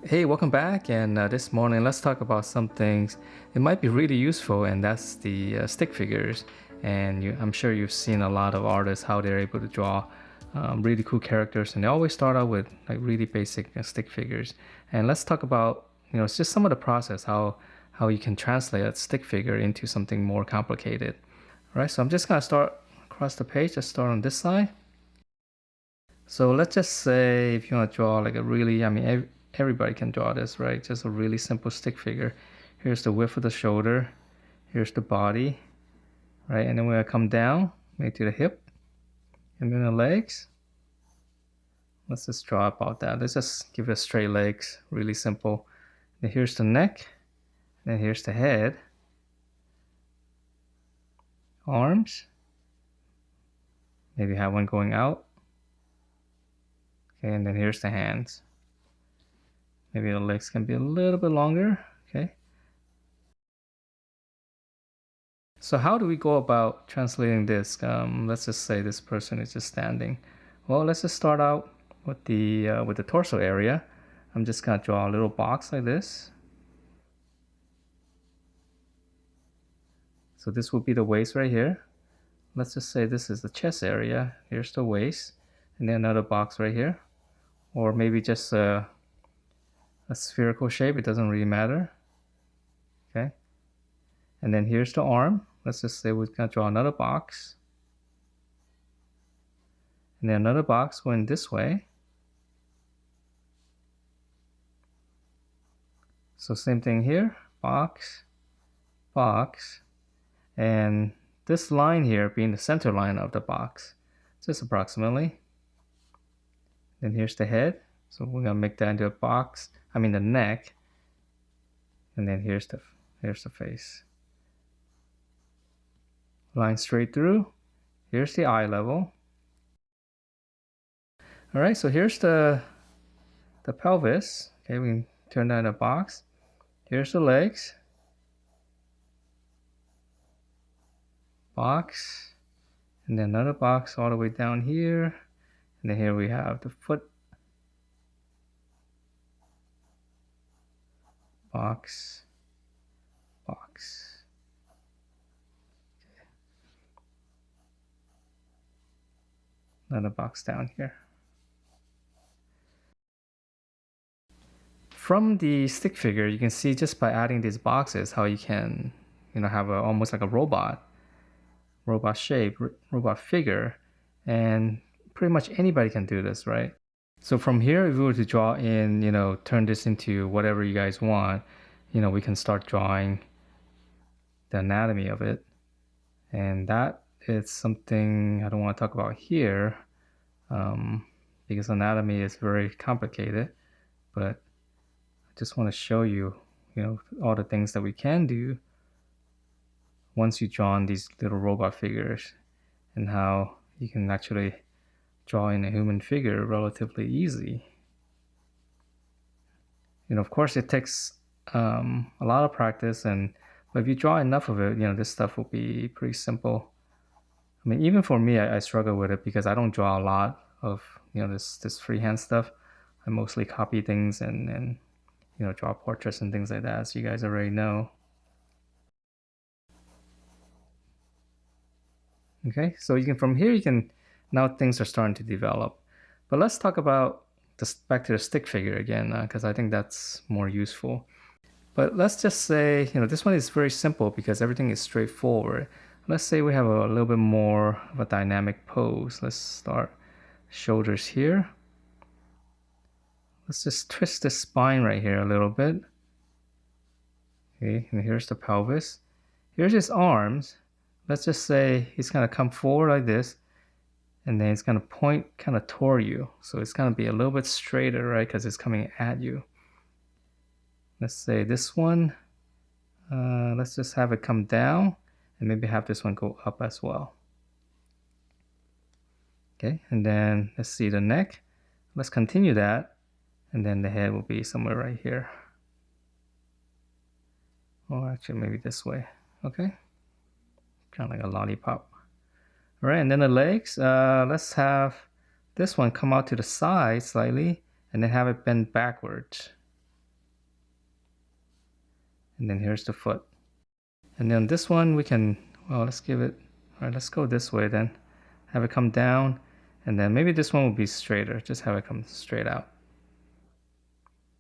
Hey, welcome back. And this morning, let's talk about some things. It might be really useful, and that's the stick figures. And I'm sure you've seen a lot of artists how they're able to draw really cool characters, and they always start out with like really basic stick figures. And let's talk about it's just some of the process how you can translate a stick figure into something more complicated. All right, so I'm just gonna start across the page. Let's start on this side. So let's just say if you want to draw like a really, everybody can draw this, right? Just a really simple stick figure. Here's the width of the shoulder. Here's the body, right? And then we're gonna come down, maybe to the hip, and then the legs. Let's just draw about that. Let's just give it straight legs, really simple. Then here's the neck, then here's the head, arms. Maybe have one going out. Okay, and then here's the hands. Maybe the legs can be a little bit longer, okay? So how do we go about translating this? Let's just say this person is just standing. Well, let's just start out with the torso area. I'm just gonna draw a little box like this. So this will be the waist right here. Let's just say this is the chest area. Here's the waist, and then another box right here, or maybe just a spherical shape. It doesn't really matter. Okay, and then here's the arm. Let's just say we're gonna draw another box, and then another box going this way. So same thing here, box, box, and this line here being the center line of the box, just approximately. Then here's the head, so we're gonna make that into a box. I mean the neck, and then here's the face. Line straight through. Here's the eye level. All right, so here's the pelvis. Okay, we can turn that in a box. Here's the legs. Box. And then another box all the way down here. And then here we have the foot. Box. Box. Okay. Another box down here. From the stick figure, you can see just by adding these boxes how you can, have almost like a robot shape, robot figure, and pretty much anybody can do this, right? So from here, if we were to draw in, turn this into whatever you guys want, we can start drawing the anatomy of it. And that is something I don't want to talk about here because anatomy is very complicated, but I just want to show you, all the things that we can do once you draw on these little robot figures and how you can actually draw in a human figure relatively easy. Of course it takes a lot of practice, but if you draw enough of it, this stuff will be pretty simple. I mean, even for me, I struggle with it because I don't draw a lot of, this freehand stuff. I mostly copy things and draw portraits and things like that, as you guys already know. Okay, so from here, now things are starting to develop. But let's talk about back to the stick figure again, because I think that's more useful. But let's just say, this one is very simple because everything is straightforward. Let's say we have a little bit more of a dynamic pose. Let's start shoulders here. Let's just twist the spine right here a little bit. Okay, and here's the pelvis. Here's his arms. Let's just say he's gonna come forward like this, and then it's gonna point kind of toward you. So it's gonna be a little bit straighter, right? Because it's coming at you. Let's say this one, let's just have it come down and maybe have this one go up as well. Okay, and then let's see the neck. Let's continue that, and then the head will be somewhere right here. Or actually maybe this way, okay? Kind of like a lollipop. All right, and then the legs, let's have this one come out to the side slightly and then have it bend backwards. And then here's the foot. And then this one we can, well, let's give it, all right, let's go this way then. Have it come down, and then maybe this one will be straighter. Just have it come straight out.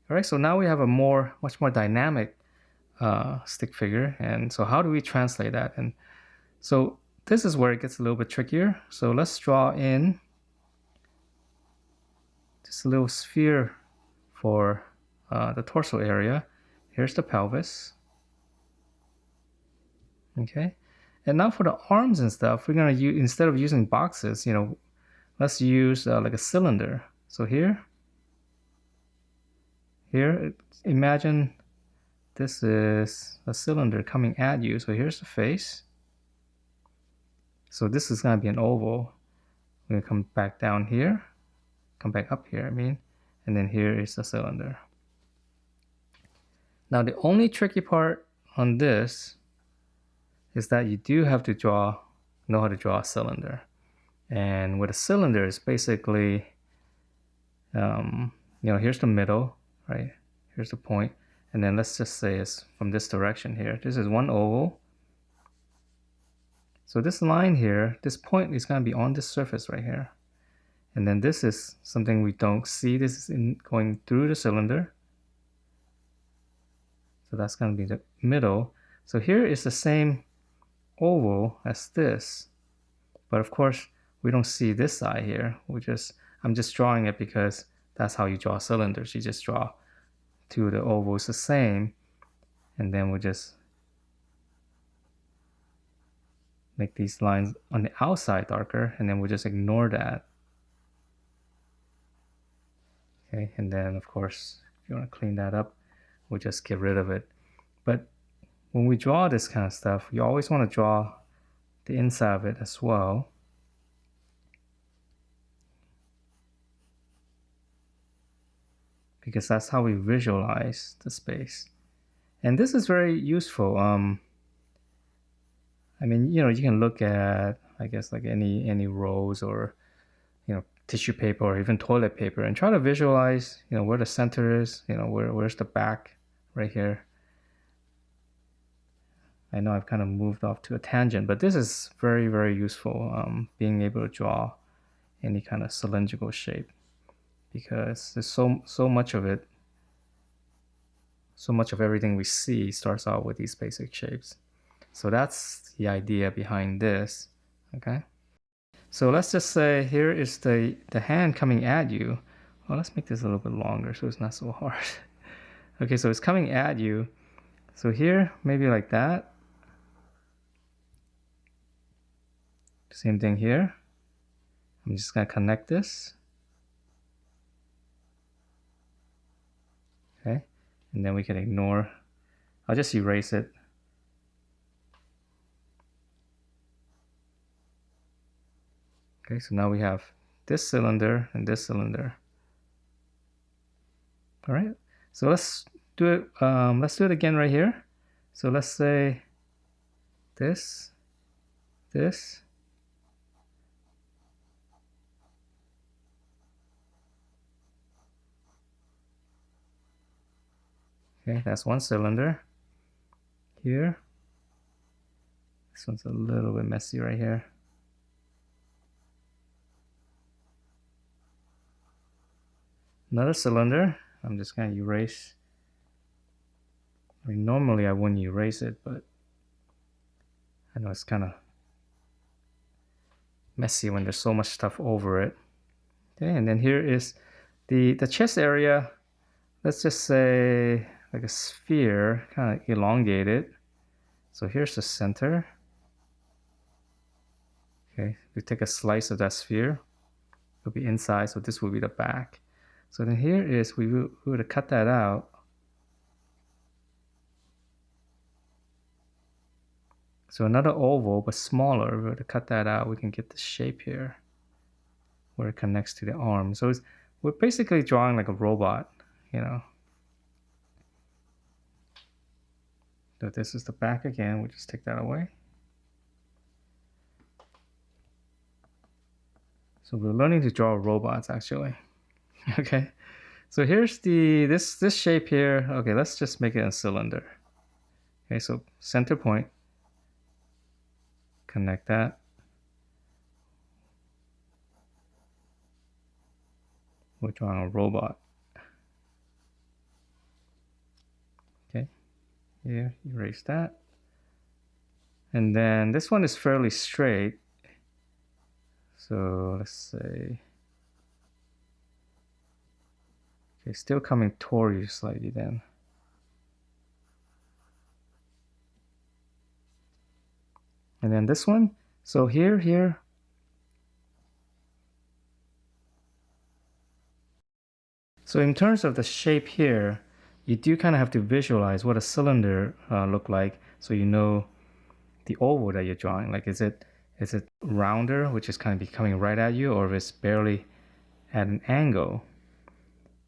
All right, so now we have a much more dynamic stick figure. And so how do we translate that? And so this is where it gets a little bit trickier. So let's draw in just a little sphere for the torso area. Here's the pelvis. Okay, and now for the arms and stuff, we're gonna use, instead of using boxes, let's use like a cylinder. So here, imagine this is a cylinder coming at you. So here's the face. So this is gonna be an oval. We're gonna come back down here, come back up here, and then here is the cylinder. Now the only tricky part on this is that you do have to know how to draw a cylinder. And with a cylinder, it's basically, here's the middle, right? Here's the point. And then let's just say it's from this direction here. This is one oval. So this line here, this point is going to be on this surface right here. And then this is something we don't see. This is going through the cylinder. So that's going to be the middle. So here is the same oval as this. But of course, we don't see this side here. I'm just drawing it because that's how you draw cylinders. You just draw two of the ovals the same, and then we just make these lines on the outside darker, and then we just ignore that. Okay, and then of course, if you want to clean that up, we'll just get rid of it. But when we draw this kind of stuff, you always want to draw the inside of it as well. Because that's how we visualize the space. And this is very useful. You can look at, I guess, like any rolls or, tissue paper or even toilet paper and try to visualize, where the center is, where's the back right here. I know I've kind of moved off to a tangent, but this is very, very useful, being able to draw any kind of cylindrical shape, because there's so much of it. So much of everything we see starts out with these basic shapes. So that's the idea behind this, okay? So let's just say here is the hand coming at you. Well, let's make this a little bit longer so it's not so hard. Okay, so it's coming at you. So here, maybe like that. Same thing here. I'm just gonna connect this. Okay, and then we can ignore. I'll just erase it. Okay, so now we have this cylinder and this cylinder. All right, so let's do it. Let's do it again right here. So let's say this. Okay, that's one cylinder. Here. This one's a little bit messy right here. Another cylinder. I'm just going to erase. Normally I wouldn't erase it, but I know it's kind of messy when there's so much stuff over it. Okay, and then here is the chest area. Let's just say like a sphere, kind of elongated. So here's the center. Okay, we take a slice of that sphere. It'll be inside, so this will be the back. So then here is, we would cut that out. So another oval, but smaller, we would cut that out. We can get the shape here where it connects to the arm. So we're basically drawing like a robot, So this is the back again. We just take that away. So we're learning to draw robots actually. Okay. So here's this shape here. Okay, let's just make it a cylinder. Okay, so center point, connect that. We're drawing a robot. Okay, here, erase that. And then this one is fairly straight. So let's say, okay, still coming toward you slightly then. And then this one, so here. So in terms of the shape here, you do kind of have to visualize what a cylinder look like, so you know the oval that you're drawing. Like, is it rounder, which is kind of be coming right at you, or if it's barely at an angle,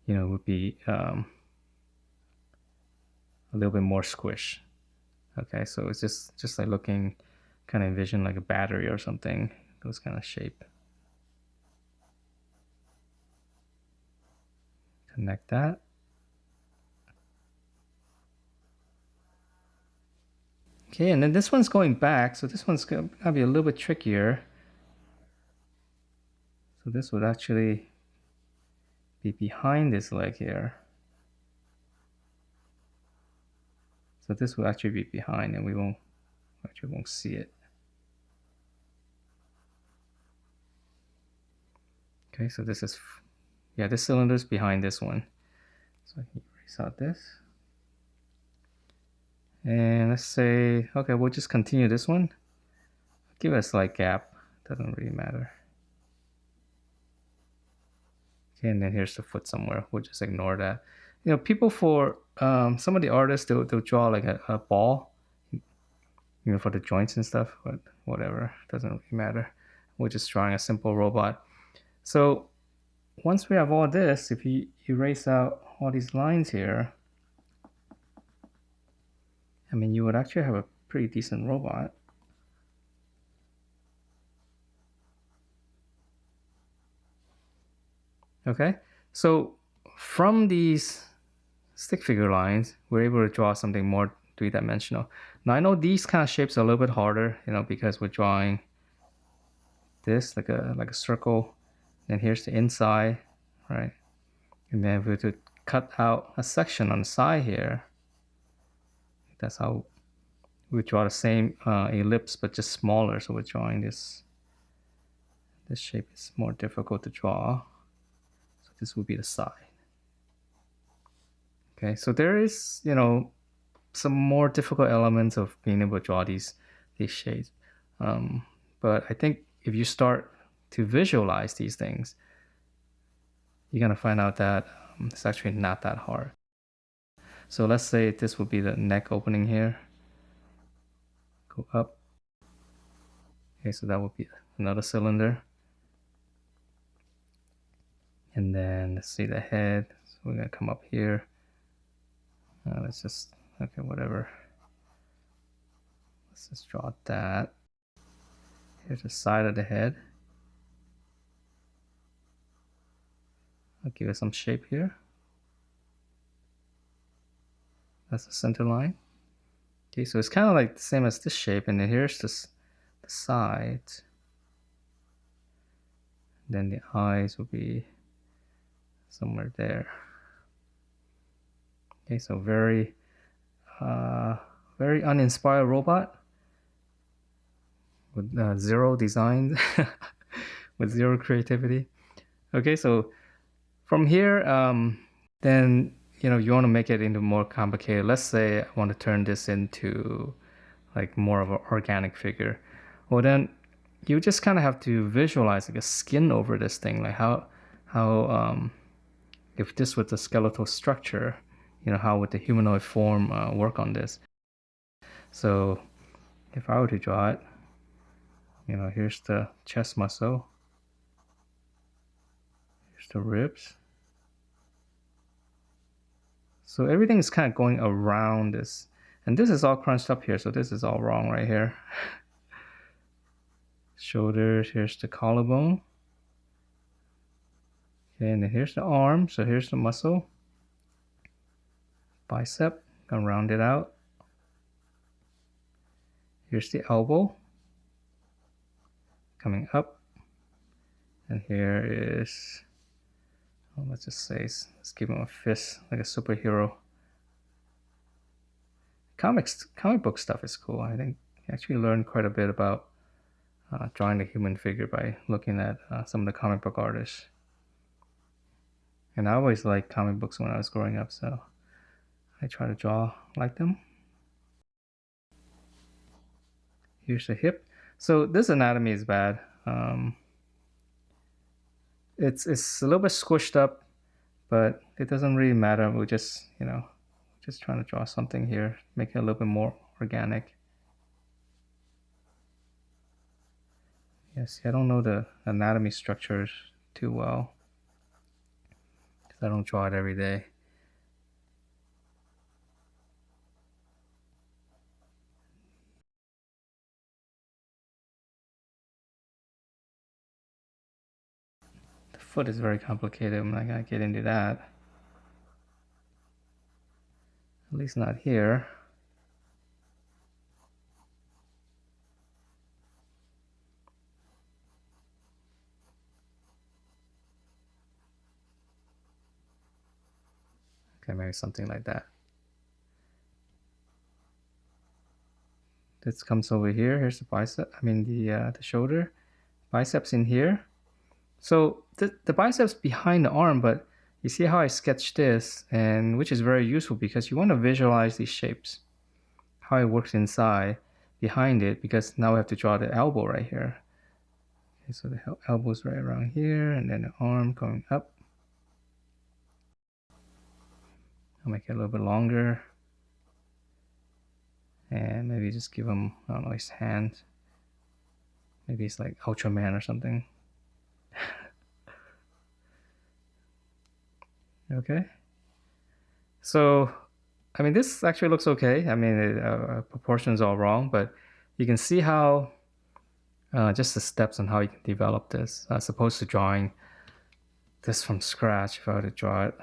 you know, would be a little bit more squish. Okay, so it's just like looking, kind of envision like a battery or something, those kind of shape. Connect that. Okay, and then this one's going back, so this one's gonna be a little bit trickier. So this would actually be behind this leg here. So this will actually be behind, and we won't see it. Okay, so this is, yeah, this cylinder is behind this one. So I can erase out this. And let's say, okay, we'll just continue this one. Give it a slight gap, doesn't really matter. Okay, and then here's the foot somewhere. We'll just ignore that. You know, people for, some of the artists, they'll draw like a ball, you know, for the joints and stuff, but whatever, doesn't really matter. We're just drawing a simple robot. So once we have all this, if you erase out all these lines here, I mean, you would actually have a pretty decent robot. Okay, so from these stick figure lines, we're able to draw something more three-dimensional. Now I know these kind of shapes are a little bit harder, you know, because we're drawing this like a circle, and here's the inside, right? And then if we were to cut out a section on the side here, that's how we draw the same ellipse, but just smaller. So we're drawing this. This shape is more difficult to draw. So this would be the side. Okay, so there is, you know, some more difficult elements of being able to draw these shapes. But I think if you start to visualize these things, you're gonna find out that it's actually not that hard. So let's say this would be the neck opening here. Go up. Okay, so that would be another cylinder. And then let's see the head. So we're gonna come up here. Let's just, okay, whatever. Let's just draw that. Here's the side of the head. I'll give it some shape here. That's the center line. Okay, so it's kind of like the same as this shape, and then here's this, the side. Then the eyes will be somewhere there. Okay, so very uninspired robot with zero design, with zero creativity. Okay, so from here, then, you know, you want to make it into more complicated. Let's say I want to turn this into like more of an organic figure. Well, then you just kind of have to visualize like a skin over this thing, like how if this was a skeletal structure, you know, how would the humanoid form work on this? So if I were to draw it, you know, here's the chest muscle, here's the ribs. So everything is kind of going around this, and this is all crunched up here, so this is all wrong right here. Shoulders, here's the collarbone. Okay, and then here's the arm, so here's the muscle. Bicep, gonna round it out. Here's the elbow coming up, and here is, well, let's just say, let's give him a fist like a superhero. Comic book stuff is cool. I think I actually learned quite a bit about drawing the human figure by looking at some of the comic book artists. And I always liked comic books when I was growing up, so I try to draw like them. Here's the hip. So this anatomy is bad. It's a little bit squished up, but it doesn't really matter. We're just, just trying to draw something here, make it a little bit more organic. Yes, I don't know the anatomy structures too well, because I don't draw it every day. The foot is very complicated. I'm not gonna get into that. At least not here. Okay, maybe something like that. This comes over here. Here's the bicep. I mean the shoulder. Biceps in here. So the biceps behind the arm, but you see how I sketched this, and which is very useful because you want to visualize these shapes, how it works inside behind it, because now we have to draw the elbow right here. Okay, so the elbow's right around here, and then the arm going up. I'll make it a little bit longer, and maybe just give him, I don't know, his hand. Maybe it's like Ultraman or something. Okay. So, I mean, this actually looks okay. I mean, proportions are all wrong, but you can see how just the steps on how you can develop this, as opposed to drawing this from scratch. If I were to draw it,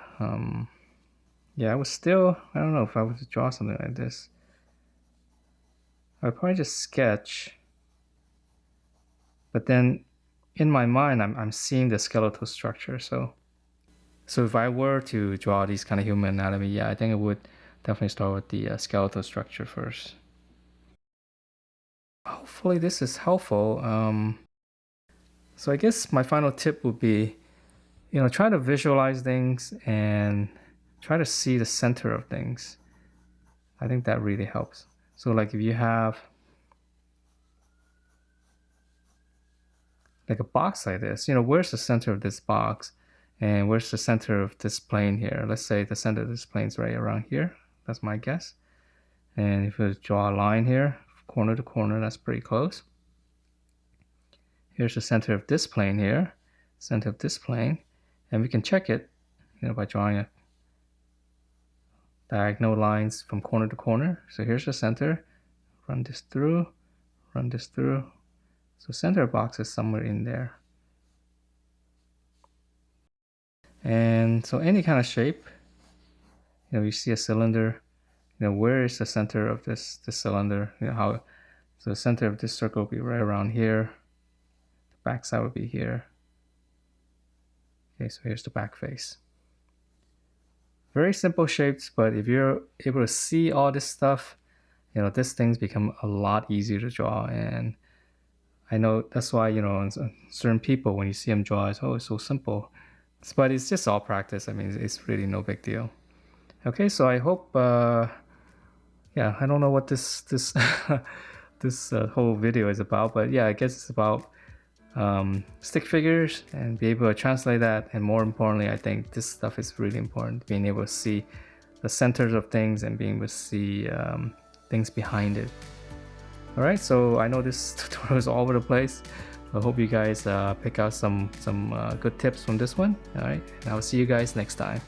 yeah, I would still, I don't know if I were to draw something like this. I would probably just sketch, but then in my mind, I'm seeing the skeletal structure. So if I were to draw these kind of human anatomy, yeah, I think I would definitely start with the skeletal structure first. Hopefully this is helpful. So I guess my final tip would be, try to visualize things and try to see the center of things. I think that really helps. So like if you have like a box like this, where's the center of this box? And where's the center of this plane here? Let's say the center of this plane is right around here. That's my guess. And if we draw a line here, corner to corner, that's pretty close. Here's the center of this plane here, center of this plane. And we can check it, by drawing a diagonal lines from corner to corner. So here's the center. Run this through, run this through. So center box is somewhere in there. And so any kind of shape, you see a cylinder, where is the center of this cylinder? So the center of this circle will be right around here. The back side would be here. Okay, so here's the back face. Very simple shapes, but if you're able to see all this stuff, these things become a lot easier to draw. And I know that's why, certain people, when you see them draw, it's so simple. But it's just all practice. I mean, it's really no big deal. Okay, so I hope, yeah, I don't know what this this whole video is about, but yeah, I guess it's about stick figures and be able to translate that. And more importantly, I think this stuff is really important, being able to see the centers of things and being able to see things behind it. All right, so I know this tutorial is all over the place. I hope you guys pick out some good tips from this one. All right, and I'll see you guys next time.